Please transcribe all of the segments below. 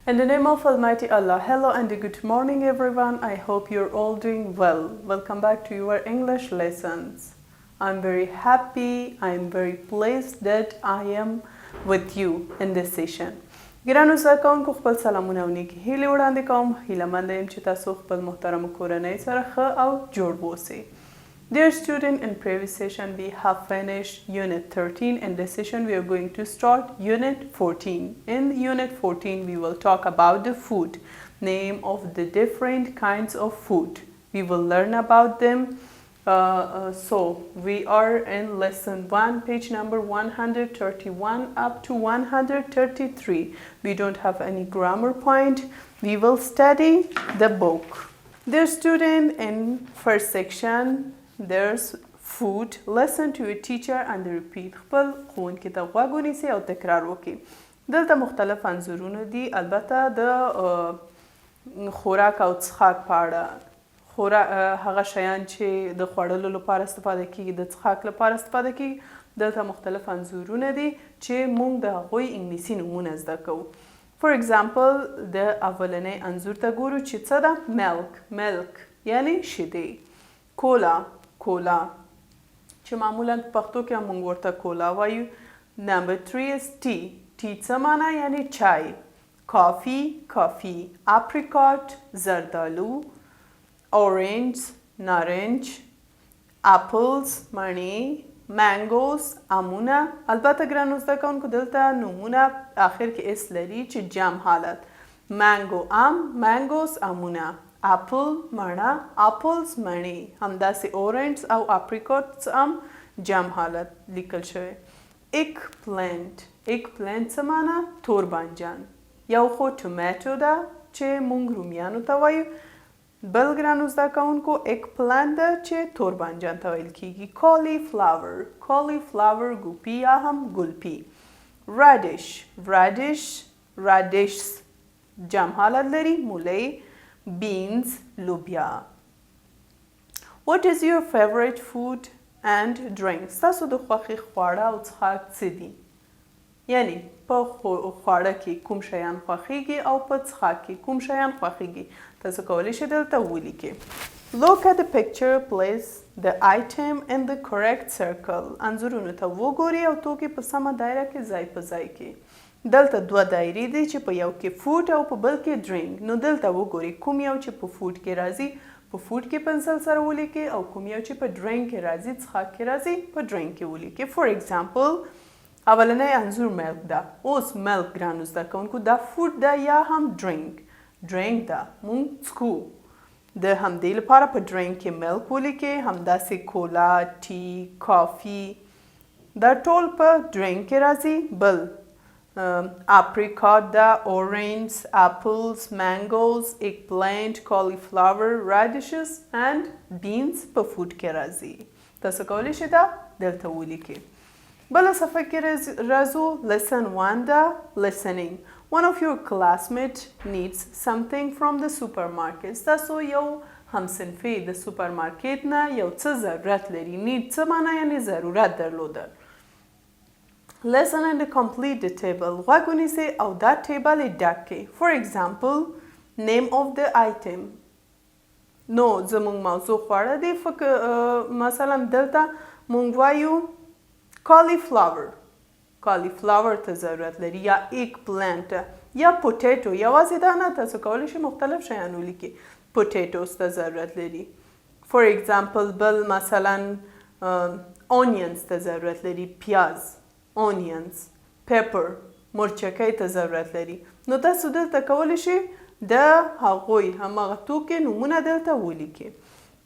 In the name of Almighty Allah, hello and good morning everyone. I hope you're all doing well. Welcome back to your English lessons. I'm very happy, I'm very pleased that I am with you in this session. ګرانو زده کوونکو خپل سلامونه او نیکې هیلې وړاندې کوم. هیله یم چې تاسو خپل محترم کورنۍ سره ښه او جوړ اوسئ. Dear student, in previous session we have finished Unit 13. In this session we are going to start Unit 14. In Unit 14 we will talk about the food, name of the different kinds of food. We will learn about them. So we are in lesson 1, page number 131 up to 133. We don't have any grammar point. We will study the book. Dear student, in first section there's food. Listen to your teacher and repeat. خپل ښوونکي ته غوږ ونیسئ او تکرار وکړئ. دلته مختلف انځورونه دي، البته د خوراک او څښاک په اړه. هغه شیان چې د خوړلو لپاره استفاده کیږي، د څښاک لپاره استفاده کیږي. دلته مختلف انځورونه دي چې موږ د هغوی انګلیسي نومونه زده کوو. For example د اولنی انځور ته ګورو چې څه ده؟ milk یعنی شیدې. کولا چې معمولا په پښتو کې موږ ورته کولا وایو. Number 3 is tea څه معنا یعنی چای. کافی apricot زردالو. orange نارنج. apples مڼې. mangoes امونه. البته ګرانو زده کوونکو دلته نومونه آخر کې اس لري چې جمع حالت. mango ام، mangoes امونه. apple مڼه، apples مڼې. همداسې orange او apricots هم جمع حالت لیکل شوی. eggplant څه معنا؟ تور بانجان. یو خو ټومیټو ده چې موږ رومیانو ته وایو، بل ګرانو زده کوونکو eggplant ده چې تور بانجان ته ویل کیږي. cauliflower ګوپي یا هم ګلپي. radish جمع حالت لري، مولی. beans لوبیا. What is your favorite food and drink؟ ستاسو د خوښې خواړه او څښاک څه دي؟ یعنی په خواړه کې کوم شیان خوښیږي او په څښاک کې کوم شیان خوښیږي. تاسو کولی شئ دلته ولیکئ. Look at the picture, place the item in the correct circle. انځورونو ته وګورئ او توکي په سمه دایره کې ځای په ځای کړئ. دلته دوه دایرې دي چې په یو کې فوډ او په بل کې ډرینک. نو دلته وګورئ کوم یو چې په فوډ کې راځي په فوډ کې پنسل سره ولیکئ او کوم یو چې په ډرینک کې راځي څښاک کې راځي په ډرینک کې ولیکئ. فور ایگزامپل اولنی انځور ملک ده. اوس ملک ګرانو زده کوونکو دا فوډ ده یا هم ډرینک ده، موږ څښو. د همدې لپاره په ډرینک کې ملک ولیکئ. همداسې کولا، ټي، کافي دا ټول په ډرینک کې راځي. بل apricot ده، orange، apples، mangoes، eggplant، cauliflower، radishes and beans په فوډ کې راځي. تاسو کولی شئ دا دلته ولیکئ. بله صفحه کې راځو. lesson 1 ده listening. one of your classmates needs something from the supermarket. تاسو یو همصنفي د سوپرمارکیټ نه یو څه ضرورت لري. need څه معنا یعنی ضرورت درلوده. Listen and complete the table. غوږ ونیسئ او دا ټیبل یې ډک کړئ. For example, name of the item. نو زموږ موضوع خواړه دی. مثلا دلته موږ وایو cauliflower ته ضرورت لري یا eggplant یا potato. یوازې دا نه، تاسو کولی شئ مختلف شیان ولیکئ. potatoes ته ضرورت لري. For example بل مثلا onions ته ضرورت لري. پیاز onions. pepper مرچکۍ ته ضرورت لري. نو تاسو دلته کولی شئ د هغوی هماغه توکي نومونه دلته ولیکئ.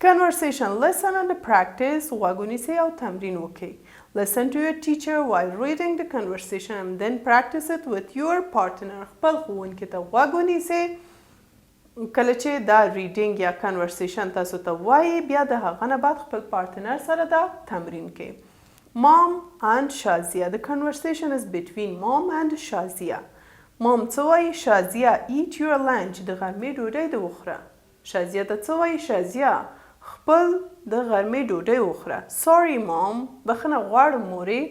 conversation. listen and practice. غوږ ونیسئ او تمرین وکړئ. listen to your teacher while reading the conversation and then practice it with your partner. خپل ښوونکي ته غوږ ونیسئ کله چې دا ریډینګ یا conversation تاسو ته وایي، بیا د هغه نه بعد خپل پارتنر سره دا تمرین کړئ. Mom and Shazia. The conversation is between mom and Shazia. Mom څه وایي؟ Shazia eat your lunch. د غرمې ډوډۍ دې وخوره. Shazia ته څه وایي؟ Shazia خپل د غرمې ډوډۍ وخوره. Sorry mom. بخښنه غواړم مورې.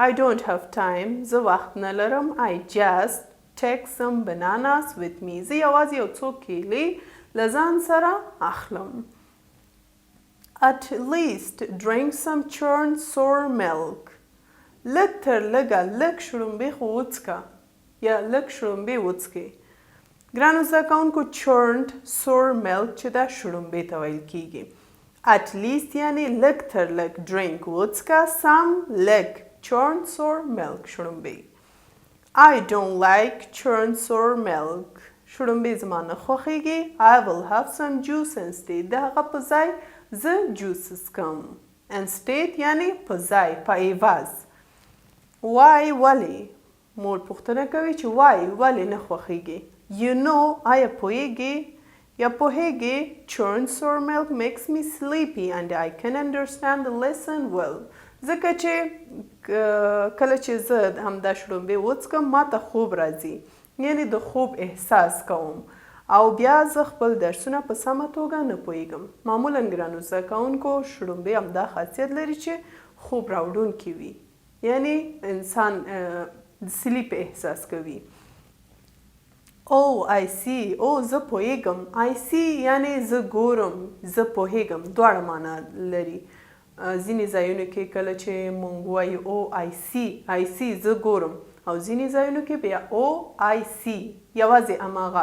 I don't have time. زه وخت نه لرم. I just take some bananas with me. زه یوازې یو څو کیلې له ځان سره اخلم. At least drink some churned sour milk. لږ تر لږه لږ شړومبې خو وڅښه یا لږ شړومبې وڅښئ. ګرانو زده کوونکو churned sour milk چې دا شړومبې ته ویل کیږي. At least یعنی لږ تر لږ drink وڅښه some لږ churned sour milk شړومبې. I don't like churned sour milk. شړومبې زما نه خوښیږي. I will have some juice instead. د هغه په ځای زه جوس څښم. instead یعنی په ځای په عوض. why ولې مور پوښتنه کوي چې why ولې نه خوښیږي. You know آیا پوهیږي یا پوهیږي churned sour milk makes me sleepy and I can understand the lesson well. ځکه چې کله چې زه همدا شړومبې وڅښم ما ته خوب راځي یعنی د خوب احساس کوم او بیا زه خپل درسونه په سمه توګه نه پوهیږم. معمولا ګرانو زده کوونکو شړومبې همدا خاصیت لري چې خوب راوړونکې وي یعنی انسان سلیپ احساس کوي. Oh, I see. Oh, زه پوهیږم. I see یعنی زه ګورم زه پوهیږم دواړه معنا لري. ځینې ځایونو کې کله چې مونږ وایو oh, I see زه ګورم او ځینې ځایونو کې بیا oh, I see یوازې هماغه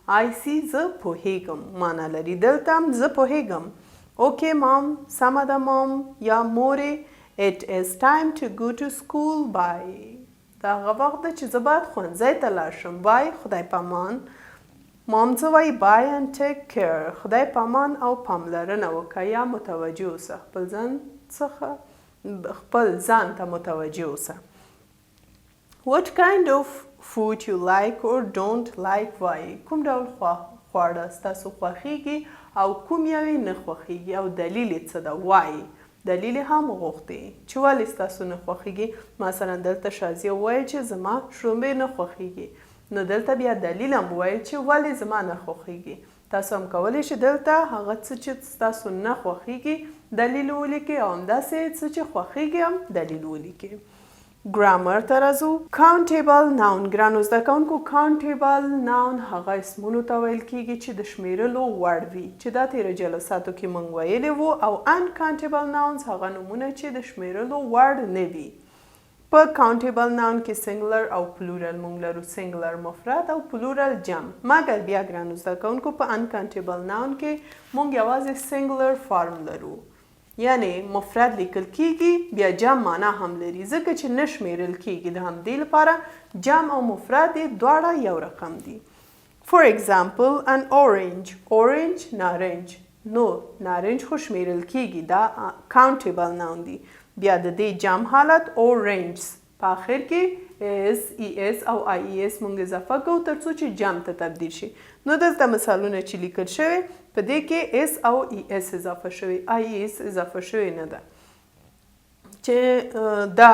I see زه پوهیږم معنا لري. دلته هم زه پوهیږم. Okay mom سمه ده mom یا مورې it is time to go to school bye. دا هغه وخت ده چې زه باید ښوونځی ته لاړ شم. بای خدای پامان. مام څه وایي بای and take care. خدای پامان او پاملرنه وکړه یا متوجه اوسه. خپل ځان ته متوجه اوسه. What kind of food you like or don't like why. کوم ډول خواړه ستاسو خوښیږي او کوم یو یې نه خوښیږي او دلیل یې څه ده why. دلیل هم غوښتي چې ولې ستاسو نه خوښیږي. مثلا دلته شازیه وویل چې زما شړومبې نه خوښیږي نو دلته بیا دلیل هم وویل چې ولې زما نه خوښیږي. تاسو هم کولی شئ دلته هغه څه چې ستاسو نه خوښیږي دلیل ولیکئ او همداسې څه چې خوښیږي هم دلیل ولیکئ. ګرامر ته راځو. countable noun. ګرانو زده کوونکو countable noun هغه اسمونو ته ویل کیږي چې د شمیرلو وړ وي چې دا تیرو جلساتو کې موږ ویلي وو. او uncountable nouns هغه نومونه چې د شمیرلو وړ نه وي. په countable noun کې singular او plural موږ لرو. singular مفرد او plural جمع. مګر بیا ګرانو زده کوونکو په uncountable noun کې موږ یوازې singular form لرو یعنی مفرد لیکل کیږي بیا جمع معنا هم لري ځکه چې نه شمیرل کیږي. د همدې لپاره جمع او مفرد دواړه یو رقم دي. For example an orange. orange نارنج. نو نارنج خو شمیرل کیږي دا countable noun دی. بیا د دې جمع حالت oranges په آخر کې es او ies مونږ اضافه کوو تر څو چې جمع ته تبدیل شي. نو دلته مثالونه چې لیکل شوی په دې کې اس او es اضافه شوی ies اضافه شوی نه ده. چې دا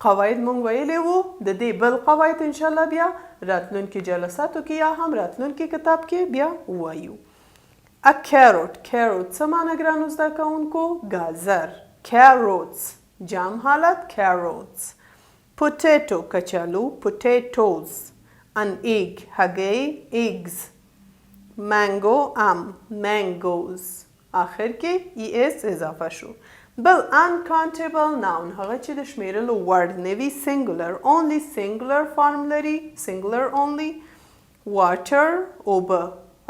قواعد مونږ ویلي وو د دې بل قواعد انشاءالله بیا راتلونکي جلساتو کې یا هم راتلونکي کتاب کې بیا وایو. A carrot. carrot څه معنی ګرانو زده کوونکو؟ ګازر. carrots جمع حالت carrots. potato کچالو potatoes. an egg هګۍ eggs. mango ام mangoes. آخر کې es اضافه شو. بل uncountable noun هغه چې د شمیرلو وړ نه وي singular only singular form لري singular only. water اوبه.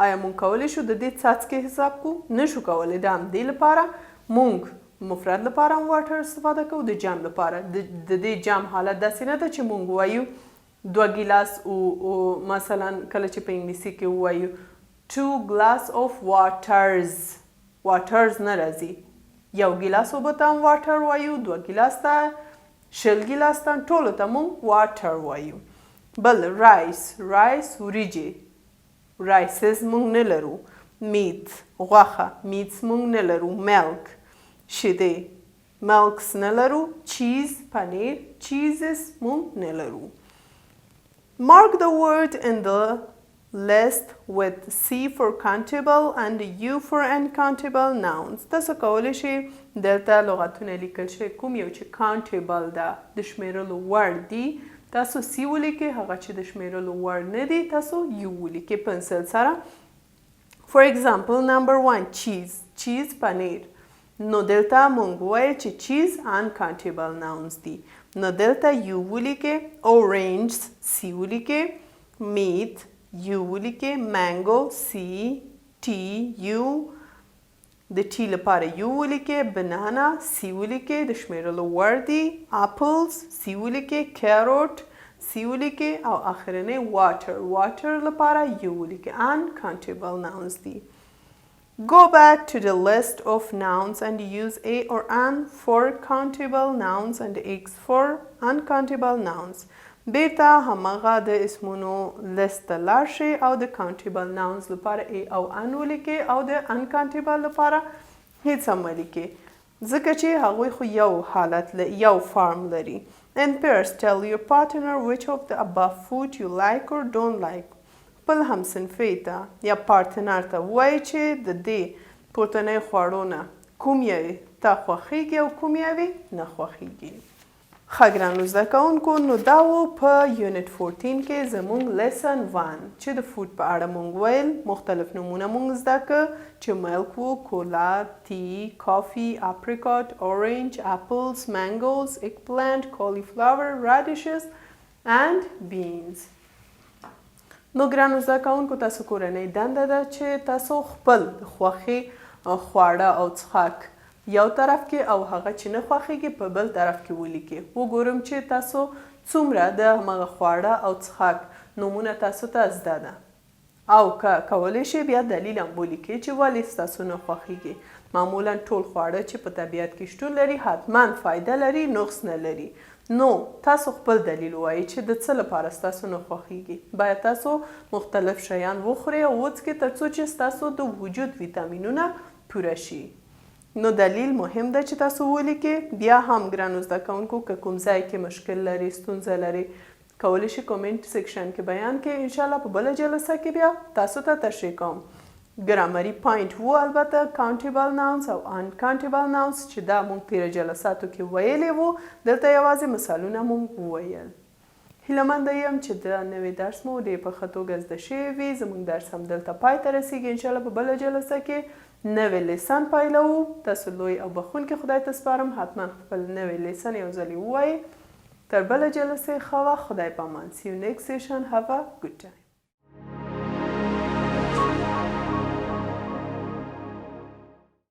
آیا مونږ کولی شو د دې څاڅکي حساب کو؟ نشو کولی. د همدې لپاره مونږ مفرد لپاره هم واټر استفاده کوو د جمع لپاره. د دې جمع حالت داسې نه ده چې مونږ وایو 2 ګیلاس او مثلا کله چې په انګلیسي کې وایو 2 glass of waters نه راځي. 1 ګیلاس اوبه ته هم واټر وایو 2 ګیلاس ته 20 ګیلاس ته ټولو ته مونږ واټر وایو. بل رایس وریجې رایسز مونږ نه لرو. میت غوښه میټس مونږ نه لرو. ملک شیدې ملکس نه لرو. چیز پنیر چیزز مونږ نه لرو. Mark the word in the list with C for countable and U for uncountable nouns. تاسو کولی شئ دلته لغتونه لیکل شوي کوم یو چې countable ده د شمیرلو وړ دي تاسو سی ولیکئ، هغه چې د شمیرلو وړ نه دي تاسو یو ولیکئ پنسل سره. For example, number 1 cheese. cheese پنیر. نو دلته مونږ وایو چې cheese uncountable nouns دي. نو دلته یو ولیکئ. orange سی ولیکئ. meat یو ولیکئ. mango سی. tea یو. د ټی لپاره یو ولیکئ. بنانا سی ولیکئ د شمیرلو وړ دي. apples سی ولیکئ. carrot سی ولیکئ او اخرنی water لپاره یو ولیکئ. uncountable nouns دي. Go back to the list of nouns and use a or an for countable nouns and x for uncountable nouns. بیرته همغه د اسمونو لیست ته لاړ شئ او د countable nouns لپاره a او an ولیکئ او د uncountable لپاره هیڅ هم ولیکئ، ځکه چې هغوی خو یو حالت یو فارم لري. In pairs, tell your partner which of the above food you like or don't like. خپل همصنفي ته یا پارتنر ته وایئ چې د دې پورتنیو خوړو نه کوم یې ته خوښیږي او کوم یې نه خوښیږي. ښه ګرانو زده کوونکو، نو دا و په یونټ 14 کې زموږ لیسن 1 چې د فوډ په اړه مونږ ویل. مختلف نومونه مونږ زده که چې ملک و، کولا، تی، کافي، اپریکاټ، اورنج، اپلز، مانګوز، ایګ پلانټ، کالیفلاور، راډیشز and beans. نو ګرانو زده کوونکو، تاسو کورنۍ دنده ده چې تاسو خپل د خوښې خواړه او څښاک یو طرف کې او هغه چې نه خوښیږي په بل طرف کې ولیکئ. وګورم چې تاسو څومره د همغه خواړه او څښاک نومونه تاسو ته زده ده، او که کولی شئ بیا دلیل هم ولیکئ چې ولې ستاسو نه خوښیږي. معمولا ټول خواړه چې په طبیعت کې شتون لري حتما فایده لري، نقص نه لري. نو تاسو خپل دلیل وایئ چې د څه لپاره ستاسو نه خوښیږي. باید تاسو مختلف شیان وخورئ او وڅښئ تر څو چې ستاسو د وجود ویټامینونه پوره شي. نو دلیل مهم ده چې تاسو ولیکئ. بیا هم ګرانو زده کوونکو، که کوم ځای کې مشکل لري، ستونزه لري، کولی شئ کومنټ سیکشن کې بیان کړئ. انشاءالله په بله جلسه کې بیا تاسو ته تشریح کوم. ګرامري پوینټ و البته countable nouns او uncountable nouns چې دا مونږ تیره جلساتو کې ویلې وو، دلته یوازې مثالونه مونږ وویل. هیله یم چې د نوي درس مو ډېر په ښه توګه زده شوی وي. زموږ درس هم دلته پای ته رسیږي. انشاءالله په بله جلسه کې نوی لیسن پیلوو. تاسو لوی او بخونکي خدای ته سپارم. حتما خپل نوی لیسن یو ځلې ووایئ. تر بله جلسې ښه وخت. خدای په امان. See you next session. Have a good time.